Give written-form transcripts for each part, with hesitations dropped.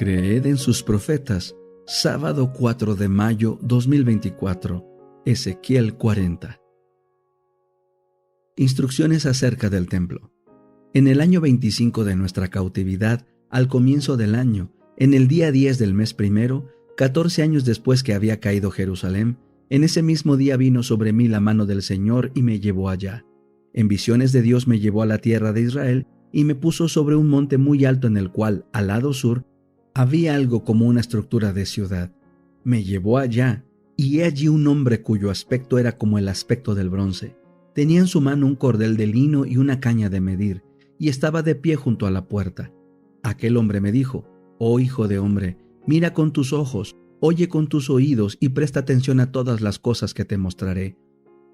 Creed en sus profetas. Sábado 4 de mayo 2024. Ezequiel 40. Instrucciones acerca del templo. En el año 25 de nuestra cautividad, al comienzo del año, en el día 10 del mes primero, 14 años después que había caído Jerusalén, en ese mismo día vino sobre mí la mano del Señor y me llevó allá. En visiones de Dios me llevó a la tierra de Israel y me puso sobre un monte muy alto en el cual, al lado sur, había algo como una estructura de ciudad. Me llevó allá, y he allí un hombre cuyo aspecto era como el aspecto del bronce. Tenía en su mano un cordel de lino y una caña de medir, y estaba de pie junto a la puerta. Aquel hombre me dijo: «Oh hijo de hombre, mira con tus ojos, oye con tus oídos y presta atención a todas las cosas que te mostraré,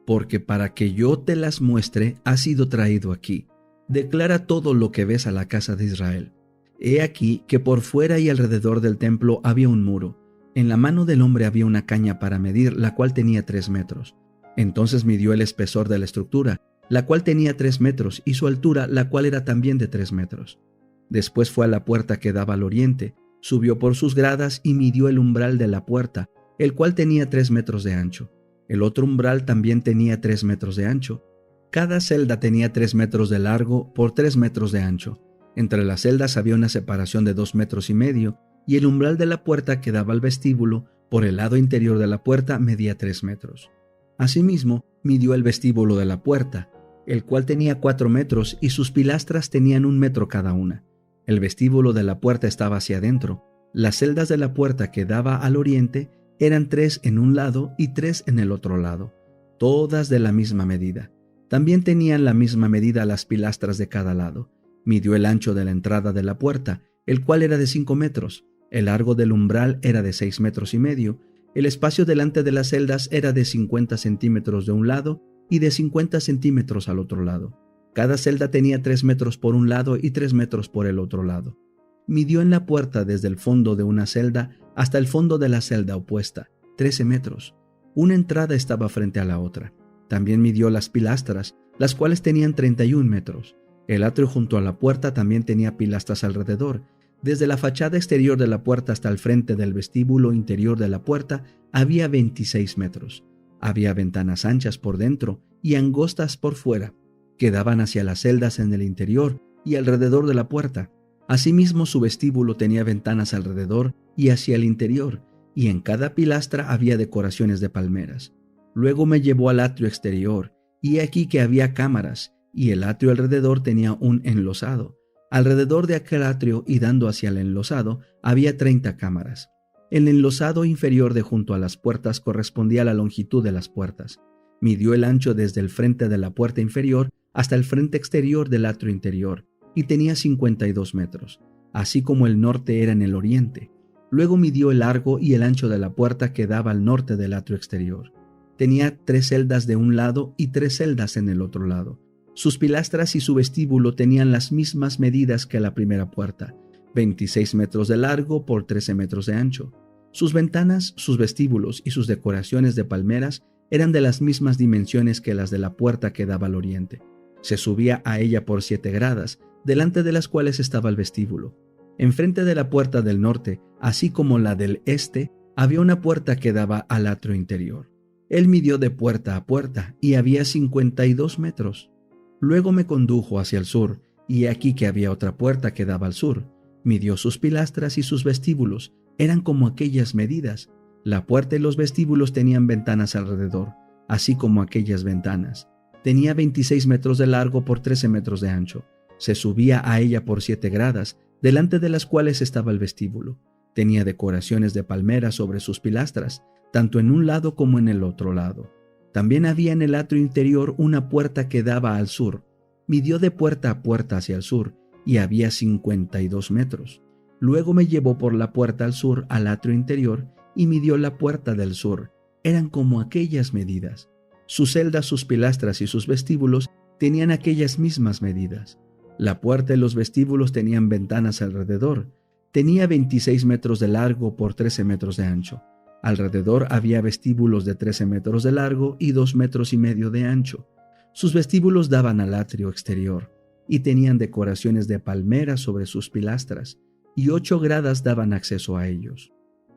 porque para que yo te las muestre has sido traído aquí. Declara todo lo que ves a la casa de Israel. He aquí que por fuera y alrededor del templo había un muro. En la mano del hombre había una caña para medir, la cual tenía 3 metros. Entonces midió el espesor de la estructura, la cual tenía 3 metros, y su altura, la cual era también de 3 metros. Después fue a la puerta que daba al oriente, subió por sus gradas y midió el umbral de la puerta, el cual tenía 3 metros de ancho. El otro umbral también tenía 3 metros de ancho. Cada celda tenía 3 metros de largo por 3 metros de ancho. Entre las celdas había una separación de 2 metros y medio, y el umbral de la puerta que daba al vestíbulo, por el lado interior de la puerta, medía 3 metros. Asimismo, midió el vestíbulo de la puerta, el cual tenía 4 metros, y sus pilastras tenían 1 metro cada una. El vestíbulo de la puerta estaba hacia adentro. Las celdas de la puerta que daba al oriente eran 3 en un lado y 3 en el otro lado, todas de la misma medida. También tenían la misma medida las pilastras de cada lado. Midió el ancho de la entrada de la puerta, el cual era de 5 metros. El largo del umbral era de 6 metros y medio. El espacio delante de las celdas era de 50 centímetros de un lado y de 50 centímetros al otro lado. Cada celda tenía 3 metros por un lado y 3 metros por el otro lado. Midió en la puerta desde el fondo de una celda hasta el fondo de la celda opuesta, 13 metros. Una entrada estaba frente a la otra. También midió las pilastras, las cuales tenían 31 metros. El atrio junto a la puerta también tenía pilastras alrededor. Desde la fachada exterior de la puerta hasta el frente del vestíbulo interior de la puerta había 26 metros. Había ventanas anchas por dentro y angostas por fuera, que daban hacia las celdas en el interior y alrededor de la puerta. Asimismo, su vestíbulo tenía ventanas alrededor y hacia el interior, y en cada pilastra había decoraciones de palmeras. Luego me llevó al atrio exterior, y he aquí que había cámaras, y el atrio alrededor tenía un enlosado. Alrededor de aquel atrio y dando hacia el enlosado había 30 cámaras. El enlosado inferior de junto a las puertas correspondía a la longitud de las puertas. Midió el ancho desde el frente de la puerta inferior hasta el frente exterior del atrio interior, y tenía 52 metros, así como el norte era en el oriente. Luego midió el largo y el ancho de la puerta que daba al norte del atrio exterior. Tenía 3 celdas de un lado y 3 celdas en el otro lado. Sus pilastras y su vestíbulo tenían las mismas medidas que la primera puerta, 26 metros de largo por 13 metros de ancho. Sus ventanas, sus vestíbulos y sus decoraciones de palmeras eran de las mismas dimensiones que las de la puerta que daba al oriente. Se subía a ella por 7 gradas, delante de las cuales estaba el vestíbulo. Enfrente de la puerta del norte, así como la del este, había una puerta que daba al atrio interior. Él midió de puerta a puerta y había 52 metros. Luego me condujo hacia el sur, y he aquí que había otra puerta que daba al sur. Midió sus pilastras y sus vestíbulos, eran como aquellas medidas. La puerta y los vestíbulos tenían ventanas alrededor, así como aquellas ventanas. Tenía 26 metros de largo por 13 metros de ancho. Se subía a ella por 7 gradas, delante de las cuales estaba el vestíbulo. Tenía decoraciones de palmeras sobre sus pilastras, tanto en un lado como en el otro lado. También había en el atrio interior una puerta que daba al sur. Midió de puerta a puerta hacia el sur, y había 52 metros. Luego me llevó por la puerta al sur al atrio interior, y midió la puerta del sur. Eran como aquellas medidas. Sus celdas, sus pilastras y sus vestíbulos tenían aquellas mismas medidas. La puerta y los vestíbulos tenían ventanas alrededor. Tenía 26 metros de largo por 13 metros de ancho. Alrededor había vestíbulos de 13 metros de largo y 2 metros y medio de ancho. Sus vestíbulos daban al atrio exterior y tenían decoraciones de palmeras sobre sus pilastras. y 8 gradas daban acceso a ellos.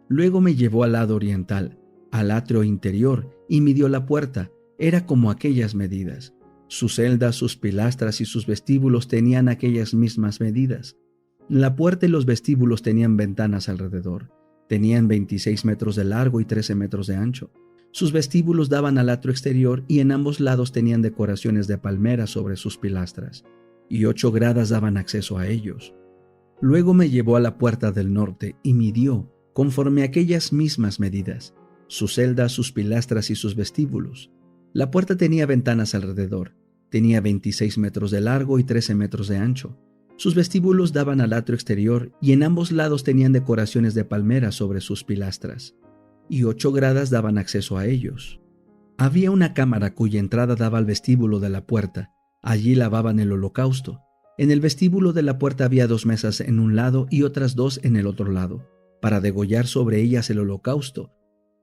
Luego me llevó al lado oriental, al atrio interior, y midió la puerta. Era como aquellas medidas. Sus celdas, sus pilastras y sus vestíbulos tenían aquellas mismas medidas. La puerta y los vestíbulos tenían ventanas alrededor. Tenían 26 metros de largo y 13 metros de ancho. Sus vestíbulos daban al atrio exterior y en ambos lados tenían decoraciones de palmeras sobre sus pilastras, y 8 gradas daban acceso a ellos. Luego me llevó a la puerta del norte y midió, conforme a aquellas mismas medidas, sus celdas, sus pilastras y sus vestíbulos. La puerta tenía ventanas alrededor. Tenía 26 metros de largo y 13 metros de ancho. Sus vestíbulos daban al atrio exterior y en ambos lados tenían decoraciones de palmeras sobre sus pilastras, y 8 gradas daban acceso a ellos. Había una cámara cuya entrada daba al vestíbulo de la puerta. Allí lavaban el holocausto. En el vestíbulo de la puerta había 2 mesas en un lado y otras 2 en el otro lado, para degollar sobre ellas el holocausto,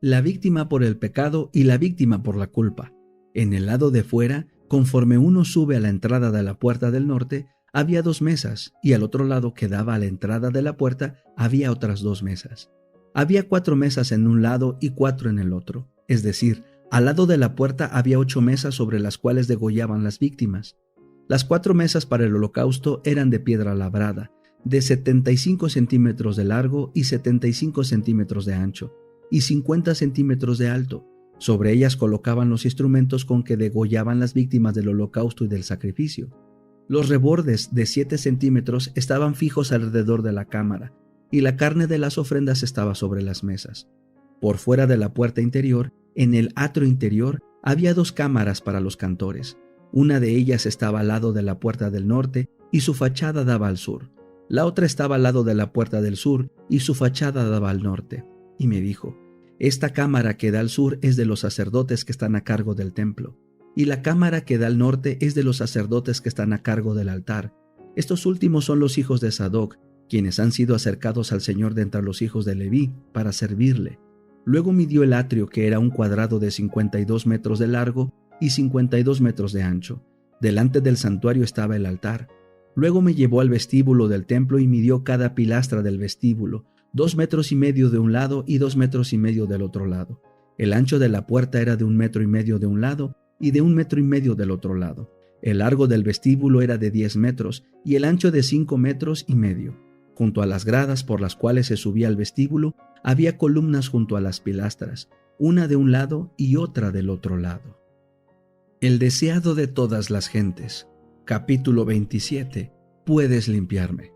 la víctima por el pecado y la víctima por la culpa. En el lado de fuera, conforme uno sube a la entrada de la puerta del norte, había 2 mesas, y al otro lado que daba a la entrada de la puerta había otras 2 mesas. Había 4 mesas en un lado y 4 en el otro, es decir, al lado de la puerta había 8 mesas sobre las cuales degollaban las víctimas. Las 4 mesas para el holocausto eran de piedra labrada, de 75 centímetros de largo y 75 centímetros de ancho, y 50 centímetros de alto. Sobre ellas colocaban los instrumentos con que degollaban las víctimas del holocausto y del sacrificio. Los rebordes de 7 centímetros estaban fijos alrededor de la cámara, y la carne de las ofrendas estaba sobre las mesas. Por fuera de la puerta interior, en el atrio interior, había 2 cámaras para los cantores. Una de ellas estaba al lado de la puerta del norte y su fachada daba al sur. La otra estaba al lado de la puerta del sur y su fachada daba al norte. Y me dijo: esta cámara que da al sur es de los sacerdotes que están a cargo del templo, y la cámara que da al norte es de los sacerdotes que están a cargo del altar. Estos últimos son los hijos de Sadoc, quienes han sido acercados al Señor de entre los hijos de Leví para servirle. Luego midió el atrio, que era un cuadrado de 52 metros de largo y 52 metros de ancho. Delante del santuario estaba el altar. Luego me llevó al vestíbulo del templo y midió cada pilastra del vestíbulo, 2,5 metros de un lado y 2,5 metros del otro lado. El ancho de la puerta era de 1,5 metros de un lado y de 1,5 metros del otro lado. El largo del vestíbulo era de 10 metros y el ancho de 5,5 metros. Junto a las gradas por las cuales se subía al vestíbulo, había columnas junto a las pilastras, una de un lado y otra del otro lado. El deseado de todas las gentes. Capítulo 27. Puedes limpiarme.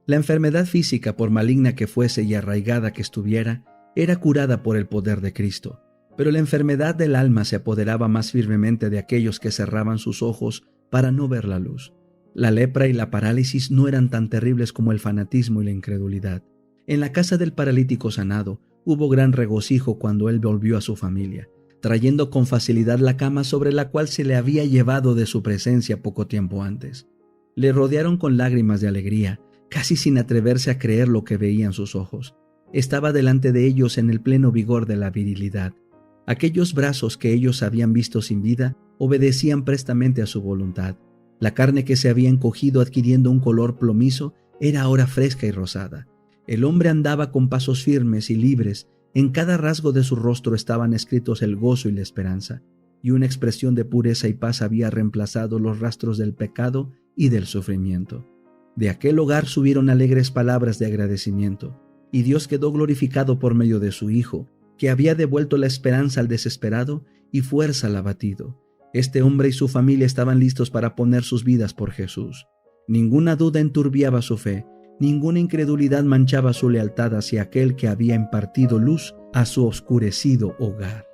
La enfermedad física, por maligna que fuese y arraigada que estuviera, era curada por el poder de Cristo, pero la enfermedad del alma se apoderaba más firmemente de aquellos que cerraban sus ojos para no ver la luz. La lepra y la parálisis no eran tan terribles como el fanatismo y la incredulidad. En la casa del paralítico sanado hubo gran regocijo cuando él volvió a su familia, trayendo con facilidad la cama sobre la cual se le había llevado de su presencia poco tiempo antes. Le rodearon con lágrimas de alegría, casi sin atreverse a creer lo que veían sus ojos. Estaba delante de ellos en el pleno vigor de la virilidad. Aquellos brazos que ellos habían visto sin vida obedecían prestamente a su voluntad. La carne que se había encogido adquiriendo un color plomizo era ahora fresca y rosada. El hombre andaba con pasos firmes y libres. En cada rasgo de su rostro estaban escritos el gozo y la esperanza, y una expresión de pureza y paz había reemplazado los rastros del pecado y del sufrimiento. De aquel hogar subieron alegres palabras de agradecimiento, y Dios quedó glorificado por medio de su Hijo, que había devuelto la esperanza al desesperado y fuerza al abatido. Este hombre y su familia estaban listos para poner sus vidas por Jesús. Ninguna duda enturbiaba su fe, ninguna incredulidad manchaba su lealtad hacia aquel que había impartido luz a su oscurecido hogar.